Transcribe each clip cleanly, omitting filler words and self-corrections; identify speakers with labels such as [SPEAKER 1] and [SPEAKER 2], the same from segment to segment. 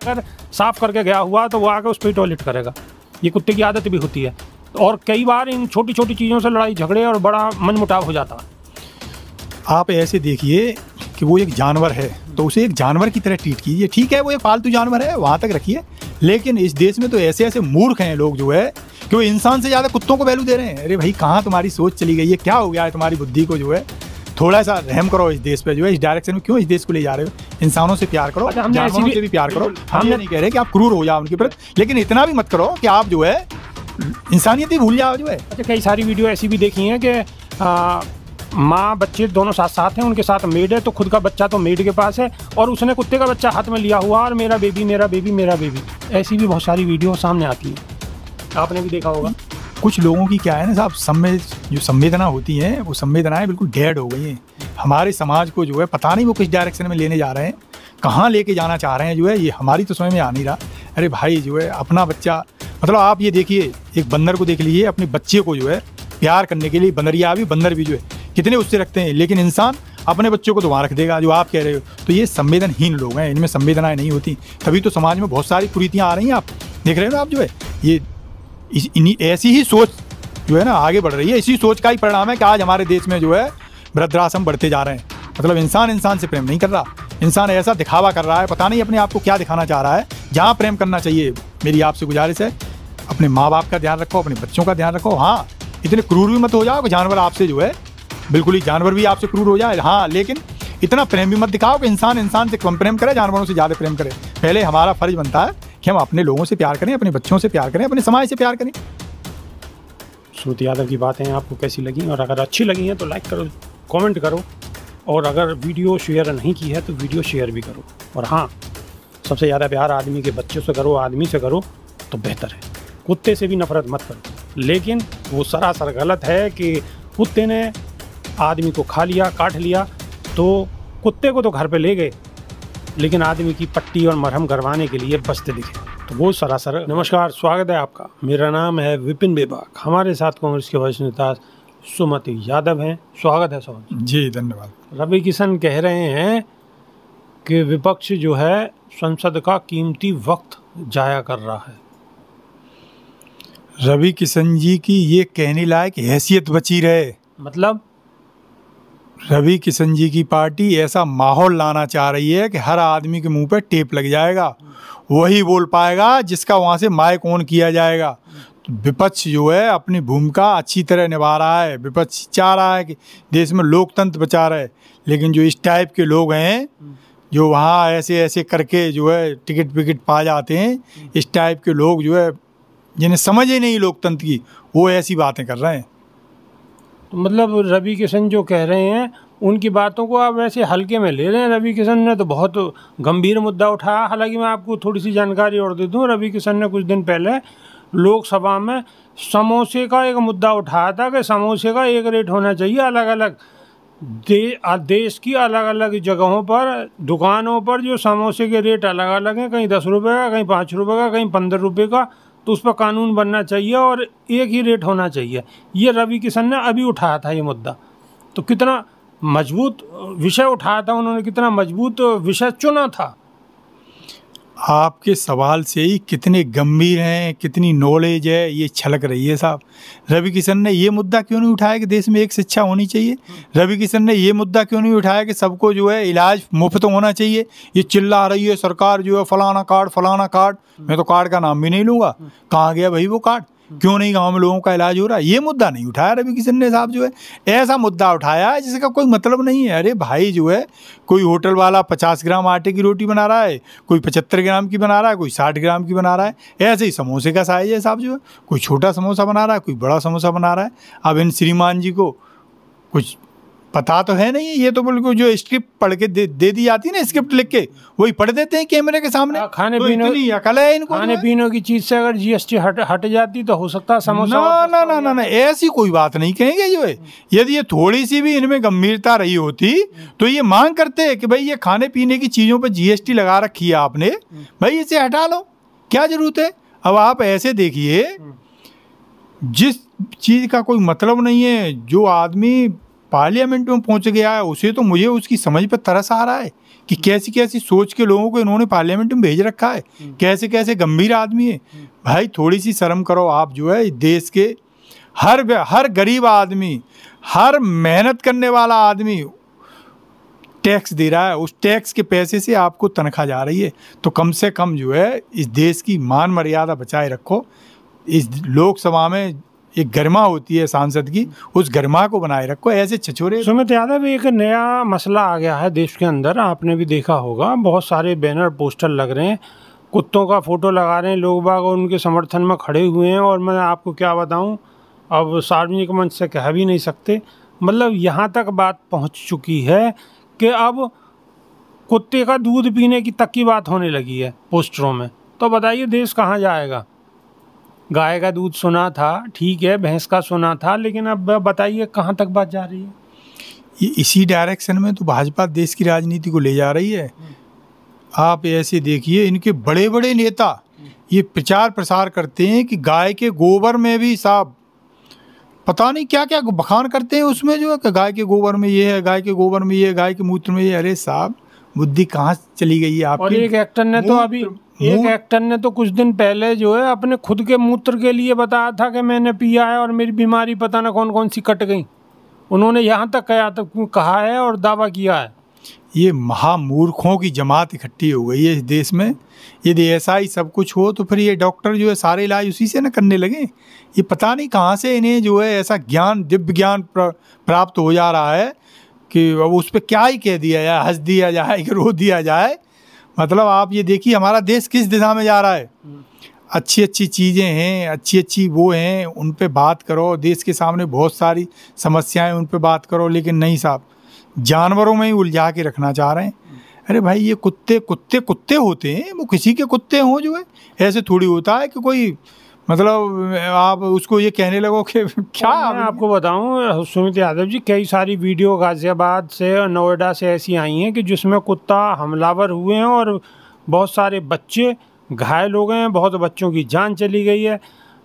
[SPEAKER 1] अगर साफ करके गया हुआ तो वो आकर उस पर टॉयलेट करेगा। ये कुत्ते की आदत भी होती है और कई बार इन छोटी छोटी चीज़ों से लड़ाई झगड़े और बड़ा मनमुटाव हो जाता है।
[SPEAKER 2] आप ऐसे देखिए कि वो एक जानवर है तो उसे एक जानवर की तरह ट्रीट कीजिए। ठीक है, वो एक पालतू जानवर है, वहाँ तक रखिए। लेकिन इस देश में तो ऐसे ऐसे मूर्ख हैं लोग जो है कि वो इंसान से ज़्यादा कुत्तों को वैल्यू दे रहे हैं। अरे भाई, कहाँ तुम्हारी सोच चली गई है? क्या हो गया है तुम्हारी बुद्धि को? जो है थोड़ा सा रहम करो इस देश पे, जो है इस डायरेक्शन में क्यों इस देश को ले जा रहे हो? इंसानों से प्यार करो, जानवरों से भी प्यार करो। हम ये नहीं कह रहे कि आप क्रूर हो जाओ उनके प्रति, लेकिन इतना भी मत करो कि आप जो है इंसानियत ही भूल जाओ जो है।
[SPEAKER 1] अच्छा, कई सारी वीडियो ऐसी भी देखी हैं कि माँ बच्चे दोनों साथ साथ हैं, उनके साथ मेड है, तो खुद का बच्चा तो मेड के पास है और उसने कुत्ते का बच्चा हाथ में लिया हुआ और मेरा बेबी मेरा बेबी मेरा बेबी। ऐसी भी बहुत सारी वीडियो सामने आती है, आपने भी देखा होगा।
[SPEAKER 2] कुछ लोगों की क्या है ना साहब, जो संवेदना होती है वो संवेदनाएं बिल्कुल डेड हो गई हैं। हमारे समाज को जो है पता नहीं वो किस डायरेक्शन में लेने जा रहे हैं, कहाँ लेके जाना चाह रहे हैं, जो है ये हमारी तो समझ में आ नहीं रहा। अरे भाई, जो है अपना बच्चा, मतलब आप ये देखिए, एक बंदर को देख लीजिए, अपने बच्चे को जो है प्यार करने के लिए बंदर भी जो है कितने उससे रखते हैं, लेकिन इंसान अपने बच्चों को तो वहाँ रख देगा जो आप कह रहे हो। तो ये संवेदनहीन लोग हैं, इनमें संवेदनाएं नहीं होती, तभी तो समाज में बहुत सारी कुरीतियाँ आ रही हैं। आप देख रहे हो ना, आप जो है ये ऐसी ही सोच जो है ना आगे बढ़ रही है। इसी सोच का ही परिणाम है कि आज हमारे देश में जो है वृद्धाश्रम बढ़ते जा रहे हैं। मतलब इंसान से प्रेम नहीं कर रहा, इंसान ऐसा दिखावा कर रहा है, पता नहीं अपने आप को क्या दिखाना चाह रहा है। जहाँ प्रेम करना चाहिए, मेरी आपसे गुजारिश है, अपने माँ बाप का ध्यान रखो, अपने बच्चों का ध्यान रखो। हाँ, इतने क्रूर भी मत हो जाओ कि जानवर आपसे जो है बिल्कुल ही जानवर भी आपसे क्रूर हो जाए। हाँ, लेकिन इतना प्रेम भी मत दिखाओ कि इंसान से कम प्रेम करे, जानवरों से ज़्यादा प्रेम करे। पहले हमारा फर्ज बनता है कि हम अपने लोगों से प्यार करें, अपने बच्चों से प्यार करें, अपने समाज से प्यार करें।
[SPEAKER 1] श्रुति यादव की बातें आपको कैसी लगी, और अगर अच्छी लगी हैं तो लाइक करो, कमेंट करो, और अगर वीडियो शेयर नहीं की है तो वीडियो शेयर भी करो। और हाँ, सबसे ज़्यादा प्यार आदमी के बच्चे से करो, आदमी से करो तो बेहतर है। कुत्ते से भी नफरत मत करो। लेकिन वो सरासर गलत है कि कुत्ते ने आदमी को खा लिया, काट लिया, तो कुत्ते को तो घर पे ले गए, लेकिन आदमी की पट्टी और मरहम करवाने के लिए बचते दिखे, तो वो सरासर। नमस्कार, स्वागत है आपका। मेरा नाम है विपिन बेबाक। हमारे साथ कांग्रेस के वरिष्ठ नेता सुमति यादव हैं। स्वागत है सुमति
[SPEAKER 2] जी। धन्यवाद।
[SPEAKER 1] रवि किशन कह रहे हैं कि विपक्ष जो है संसद का कीमती वक्त जाया कर रहा है।
[SPEAKER 2] रवि किशन जी की ये कहने लायक हैसियत बची रहे।
[SPEAKER 1] मतलब
[SPEAKER 2] रवि किशन जी की पार्टी ऐसा माहौल लाना चाह रही है कि हर आदमी के मुंह पे टेप लग जाएगा, वही बोल पाएगा जिसका वहाँ से माइक ऑन किया जाएगा। तो विपक्ष जो है अपनी भूमिका अच्छी तरह निभा रहा है। विपक्ष चाह रहा है कि देश में लोकतंत्र बचा रहे, लेकिन जो इस टाइप के लोग हैं जो वहाँ ऐसे ऐसे करके जो है टिकट विकेट पा जाते हैं, इस टाइप के लोग जो है जिन्हें समझ ही नहीं लोकतंत्र की, वो ऐसी बातें कर रहे हैं।
[SPEAKER 1] तो मतलब रवि किशन जो कह रहे हैं उनकी बातों को आप वैसे हल्के में ले रहे हैं। रवि किशन ने तो बहुत गंभीर मुद्दा उठाया। हालांकि मैं आपको थोड़ी सी जानकारी और दे दूं, रवि किशन ने कुछ दिन पहले लोकसभा में समोसे का एक मुद्दा उठाया था कि समोसे का एक रेट होना चाहिए अलग अलग देश की अलग अलग जगहों पर, दुकानों पर जो समोसे के रेट अलग अलग हैं, कहीं 10 रुपये का, कहीं 5 रुपये का, कहीं 15 रुपये का, तो उस पर कानून बनना चाहिए और एक ही रेट होना चाहिए। ये रवि किशन ने अभी उठाया था ये मुद्दा। तो कितना मजबूत विषय उठाया था उन्होंने, कितना मजबूत विषय चुना था।
[SPEAKER 2] आपके सवाल से ही कितने गंभीर हैं, कितनी नॉलेज है, ये छलक रही है साहब। रवि किशन ने ये मुद्दा क्यों नहीं उठाया कि देश में एक शिक्षा होनी चाहिए? रवि किशन ने ये मुद्दा क्यों नहीं उठाया कि सबको जो है इलाज मुफ्त होना चाहिए? ये चिल्ला रही है सरकार जो है फलाना कार्ड। मैं तो कार्ड का नाम भी नहीं लूँगा। कहाँ गया भाई वो कार्ड? क्यों नहीं गांव में लोगों का इलाज हो रहा है? ये मुद्दा नहीं उठाया रवि किशन ने साहब। जो है ऐसा मुद्दा उठाया है जिसका कोई मतलब नहीं है। अरे भाई, जो है कोई होटल वाला 50 ग्राम आटे की रोटी बना रहा है, कोई 75 ग्राम की बना रहा है, कोई 60 ग्राम की बना रहा है। ऐसे ही समोसे का साइज है साहब। जो है कोई छोटा समोसा बना रहा है, कोई बड़ा समोसा बना रहा है। अब इन श्रीमान जी को कुछ पता तो है नहीं। ये तो बिल्कुल जो स्क्रिप्ट पढ़ के दे दी जाती है ना, स्क्रिप्ट लिख के वही पढ़ देते हैं कैमरे के सामने।
[SPEAKER 1] खाने
[SPEAKER 2] तो
[SPEAKER 1] पीने
[SPEAKER 2] इतनी अकल है इनको।
[SPEAKER 1] खाने पीने की चीज से अगर जीएसटी हट जाती तो हो सकता है समोसा।
[SPEAKER 2] ना, ऐसी कोई बात नहीं कहेंगे। जो है यदि ये थोड़ी सी भी इनमें गंभीरता रही होती तो ये मांग करते कि भाई ये खाने पीने की चीज़ों पर जीएसटी लगा रखी है आपने, भाई इसे हटा लो, क्या जरूरत है? अब आप ऐसे देखिए, जिस चीज़ का कोई मतलब नहीं है, जो आदमी पार्लियामेंट में पहुंच गया है उसे तो मुझे उसकी समझ पर तरस आ रहा है कि कैसी कैसी सोच के लोगों को इन्होंने पार्लियामेंट में भेज रखा है, कैसे कैसे गंभीर आदमी है। भाई थोड़ी सी शर्म करो आप, जो है देश के हर गरीब आदमी, हर मेहनत करने वाला आदमी टैक्स दे रहा है, उस टैक्स के पैसे से आपको तनख्वाह जा रही है। तो कम से कम जो है इस देश की मान मर्यादा बचाए रखो। इस लोकसभा में एक गरिमा होती है सांसद की, उस गरिमा को बनाए रखो। ऐसे छछोरे।
[SPEAKER 1] सुमित यादव, एक नया मसला आ गया है देश के अंदर, आपने भी देखा होगा, बहुत सारे बैनर पोस्टर लग रहे हैं, कुत्तों का फोटो लगा रहे हैं लोग बाग, उनके समर्थन में खड़े हुए हैं। और मैं आपको क्या बताऊं, अब सार्वजनिक मंच से कह भी नहीं सकते, मतलब यहाँ तक बात पहुँच चुकी है कि अब कुत्ते का दूध पीने की तक की बात होने लगी है पोस्टरों में। तो बताइए देश कहाँ जाएगा। गाय का दूध सुना था, ठीक है, भैंस का सुना था, लेकिन अब बताइए कहाँ तक बात जा रही है।
[SPEAKER 2] ये इसी डायरेक्शन में तो भाजपा देश की राजनीति को ले जा रही है। आप ऐसे देखिए, इनके बड़े बड़े नेता ये प्रचार प्रसार करते हैं कि गाय के गोबर में भी साहब पता नहीं क्या क्या बखान करते हैं उसमें, जो है कि गाय के गोबर में ये है, गाय के गोबर में ये है, गाय के मूत्र में ये। अरे साहब, बुद्धि कहाँ चली गई है आपकी।
[SPEAKER 1] और एक एक्टर ने तो कुछ दिन पहले जो है अपने खुद के मूत्र के लिए बताया था कि मैंने पिया है और मेरी बीमारी पता ना कौन कौन सी कट गई। उन्होंने यहाँ तक कहा है और दावा किया है।
[SPEAKER 2] ये महामूर्खों की जमात इकट्ठी हो गई है इस देश में। यदि ऐसा ही सब कुछ हो तो फिर ये डॉक्टर जो है सारे इलाज उसी से न करने लगे। ये पता नहीं कहाँ से इन्हें जो है ऐसा ज्ञान, दिव्य ज्ञान प्राप्त हो जा रहा है कि अब उस पर क्या ही कह दिया जाए, हंस दिया जाए कि रो दिया जाए। मतलब आप ये देखिए हमारा देश किस दिशा में जा रहा है। अच्छी अच्छी चीज़ें हैं, अच्छी अच्छी वो हैं, उन पे बात करो। देश के सामने बहुत सारी समस्याएं, उन पे बात करो। लेकिन नहीं साहब, जानवरों में ही उलझा के रखना चाह रहे हैं। अरे भाई, ये कुत्ते होते हैं, वो किसी के कुत्ते हों जो है। ऐसे थोड़ी होता है कि कोई मतलब आप उसको ये कहने लगो कि क्या।
[SPEAKER 1] मैं आपको बताऊं सुमित यादव जी, कई सारी वीडियो गाजियाबाद से और नोएडा से ऐसी आई हैं कि जिसमें कुत्ता हमलावर हुए हैं और बहुत सारे बच्चे घायल हो गए हैं, बहुत बच्चों की जान चली गई है।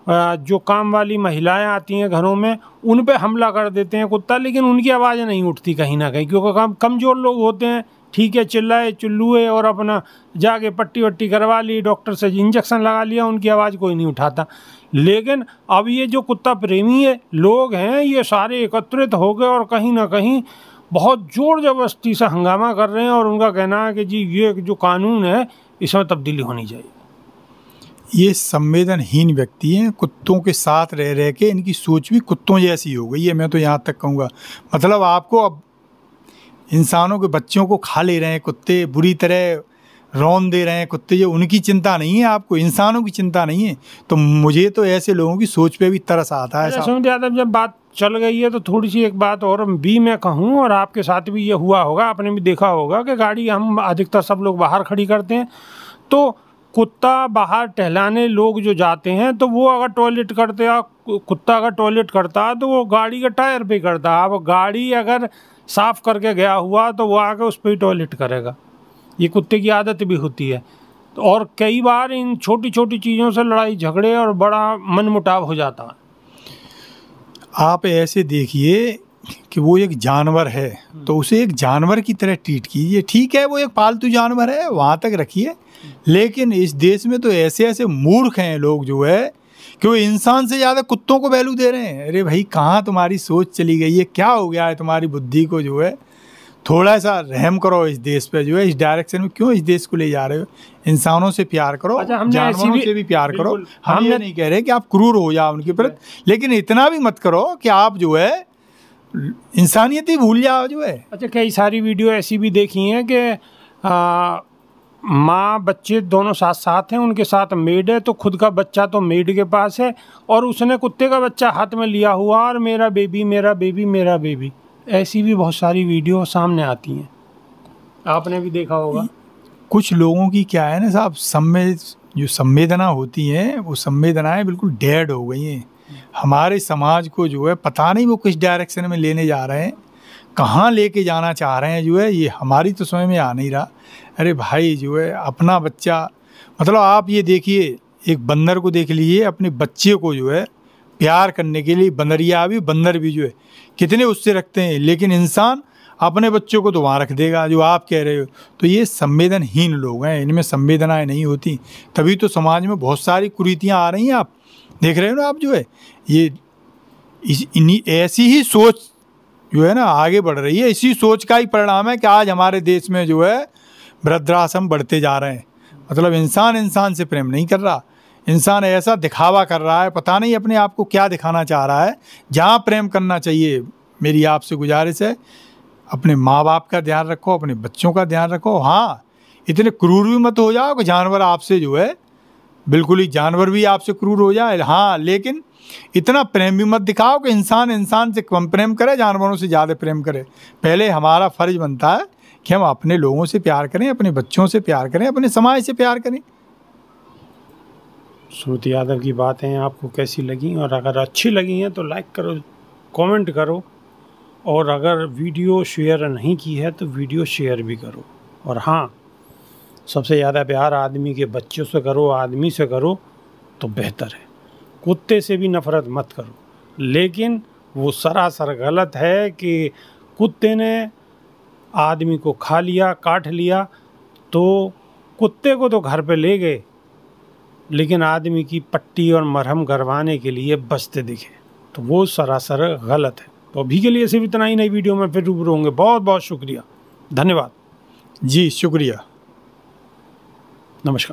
[SPEAKER 1] जो काम वाली महिलाएं आती हैं घरों में, उन पे हमला कर देते हैं कुत्ता, लेकिन उनकी आवाज़ नहीं उठती कहीं ना कहीं, क्योंकि कमज़ोर लोग होते हैं। ठीक है, चिल्लाए चिल्लुए और अपना जाके पट्टी वट्टी करवा ली, डॉक्टर से इंजेक्शन लगा लिया, उनकी आवाज़ कोई नहीं उठाता। लेकिन अब ये जो कुत्ता प्रेमी है लोग हैं, ये सारे एकत्रित हो गए और कहीं ना कहीं बहुत ज़ोर ज़बरदस्ती से हंगामा कर रहे हैं। और उनका कहना है कि जी ये जो कानून है इसमें तब्दीली होनी चाहिए।
[SPEAKER 2] ये संवेदनहीन व्यक्ति हैं, कुत्तों के साथ रह रह के इनकी सोच भी कुत्तों जैसी हो गई है। मैं तो यहाँ तक कहूँगा, मतलब आपको अब इंसानों के बच्चों को खा ले रहे हैं कुत्ते, बुरी तरह रौन दे रहे हैं कुत्ते, जो उनकी चिंता नहीं है, आपको इंसानों की चिंता नहीं है। तो मुझे तो ऐसे लोगों की सोच पे भी तरस आता है।
[SPEAKER 1] सुमित यादव, जब बात चल गई है तो थोड़ी सी एक बात और भी मैं कहूँ, और आपके साथ भी ये हुआ होगा, आपने भी देखा होगा कि गाड़ी हम अधिकतर सब लोग बाहर खड़ी करते हैं, तो कुत्ता बाहर टहलाने लोग जो जाते हैं, तो वो अगर टॉयलेट करते हैं, कुत्ता अगर टॉयलेट करता है तो वो गाड़ी के टायर पे करता है। अब गाड़ी अगर साफ़ करके गया हुआ तो वो आके उस पर ही टॉयलेट करेगा। ये कुत्ते की आदत भी होती है। तो और कई बार इन छोटी छोटी चीज़ों से लड़ाई झगड़े और बड़ा मनमुटाव हो जाता है।
[SPEAKER 2] आप ऐसे देखिए कि वो एक जानवर है तो उसे एक जानवर की तरह ट्रीट कीजिए। ठीक है, वो एक पालतू जानवर है, वहाँ तक रखिए। लेकिन इस देश में तो ऐसे ऐसे मूर्ख हैं लोग जो है कि वो इंसान से ज़्यादा कुत्तों को वैल्यू दे रहे हैं। अरे भाई, कहाँ तुम्हारी सोच चली गई है? क्या हो गया है तुम्हारी बुद्धि को? जो है थोड़ा सा रहम करो इस देश पे, जो है इस डायरेक्शन में क्यों इस देश को ले जा रहे हो? इंसानों से प्यार करो, जानवरों से भी प्यार करो। हम ये नहीं कह रहे कि आप क्रूर हो जाओ उनके प्रति, लेकिन इतना भी मत करो कि आप जो है इंसानियत ही भूल जाओ जो है।
[SPEAKER 1] अच्छा, कई सारी वीडियो ऐसी भी देखी हैं कि माँ बच्चे दोनों साथ साथ हैं, उनके साथ मेड है, तो खुद का बच्चा तो मेड के पास है और उसने कुत्ते का बच्चा हाथ में लिया हुआ और मेरा बेबी मेरा बेबी मेरा बेबी। ऐसी भी बहुत सारी वीडियो सामने आती हैं, आपने भी देखा होगा।
[SPEAKER 2] कुछ लोगों की क्या है ना साहब, जो संवेदना होती है वो संवेदनाएं बिल्कुल डेड हो गई हैं। हमारे समाज को जो है पता नहीं वो किस डायरेक्शन में लेने जा रहे हैं, कहाँ लेके जाना चाह रहे हैं, जो है ये हमारी तो समझ में आ नहीं रहा। अरे भाई, जो है अपना बच्चा, मतलब आप ये देखिए, एक बंदर को देख लीजिए, अपने बच्चे को जो है प्यार करने के लिए बंदरिया भी, बंदर भी जो है कितने उससे रखते हैं, लेकिन इंसान अपने बच्चों को तो वहाँ रख देगा जो आप कह रहे हो। तो ये संवेदनहीन लोग हैं, इनमें संवेदनाएं नहीं होती, तभी तो समाज में बहुत सारी कुरीतियाँ आ रही हैं। आप देख रहे हो ना, आप जो है ये ऐसी ही सोच जो है ना आगे बढ़ रही है। इसी सोच का ही परिणाम है कि आज हमारे देश में जो है वृद्धाश्रम बढ़ते जा रहे हैं। मतलब इंसान इंसान से प्रेम नहीं कर रहा, इंसान ऐसा दिखावा कर रहा है, पता नहीं अपने आप को क्या दिखाना चाह रहा है। जहाँ प्रेम करना चाहिए, मेरी आपसे गुजारिश है, अपने माँ बाप का ध्यान रखो, अपने बच्चों का ध्यान रखो। हाँ, इतने क्रूर भी मत हो जाओ कि जानवर आपसे जो है बिल्कुल ही जानवर भी आपसे क्रूर हो जाए। हाँ, लेकिन इतना प्रेम भी मत दिखाओ कि इंसान इंसान से कम प्रेम करे, जानवरों से ज़्यादा प्रेम करे। पहले हमारा फ़र्ज बनता है कि हम अपने लोगों से प्यार करें, अपने बच्चों से प्यार करें, अपने समाज से प्यार करें।
[SPEAKER 1] श्रुति यादव की बातें आपको कैसी लगी, और अगर अच्छी लगी हैं तो लाइक करो, कमेंट करो, और अगर वीडियो शेयर नहीं की है तो वीडियो शेयर भी करो। और हाँ, सबसे ज़्यादा प्यार आदमी के बच्चों से करो, आदमी से करो तो बेहतर है। कुत्ते से भी नफ़रत मत करो, लेकिन वो सरासर गलत है कि कुत्ते ने आदमी को खा लिया, काट लिया, तो कुत्ते को तो घर पे ले गए, लेकिन आदमी की पट्टी और मरहम करवाने के लिए बचते दिखे, तो वो सरासर गलत है। तो अभी के लिए सिर्फ इतना ही, नई वीडियो में फिर रूबरू होंगे। बहुत बहुत शुक्रिया, धन्यवाद
[SPEAKER 2] जी, शुक्रिया,
[SPEAKER 1] नमस्कार।